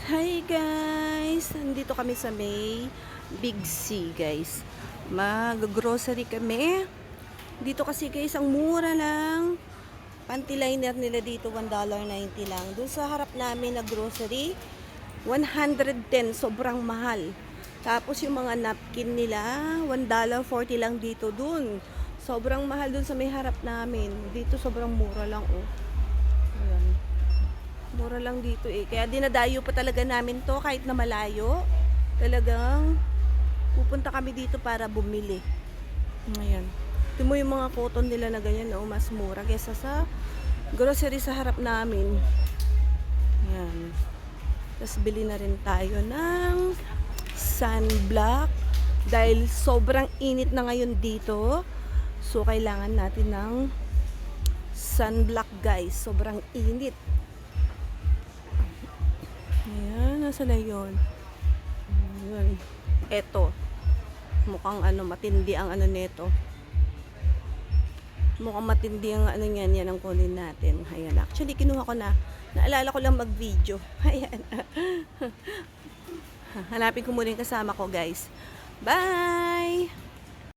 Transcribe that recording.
Hi guys! Nandito kami sa may Big C guys. Mag-grocery kami. Dito kasi guys, ang mura lang. Panty liner nila dito, $1.90 lang. Doon sa harap namin na grocery, 110, sobrang mahal. Tapos yung mga napkin nila, $1.40 lang dito dun. Sobrang mahal dun sa may harap namin. Dito sobrang mura lang oh. Ayan. Mura lang dito eh. Kaya dinadayo pa talaga namin to kahit na malayo. Talagang pupunta kami dito para bumili. Ayan. Ito mo yung mga cotton nila na ganyan, oh, mas mura kaysa sa grocery sa harap namin. Ayan. Tapos bili na rin tayo ng sunblock dahil sobrang init na ngayon dito. So kailangan natin ng sunblock guys. Sobrang init. Ayan, nasa na yun? Ayan. Eto. Mukhang matindi ang neto. Mukhang matindi ang niyan, yan ang kunin natin. Ayan, actually kinuha ko na. Naalala ko lang mag-video. Ayan. Hanapin ko muna yung kasama ko guys. Bye!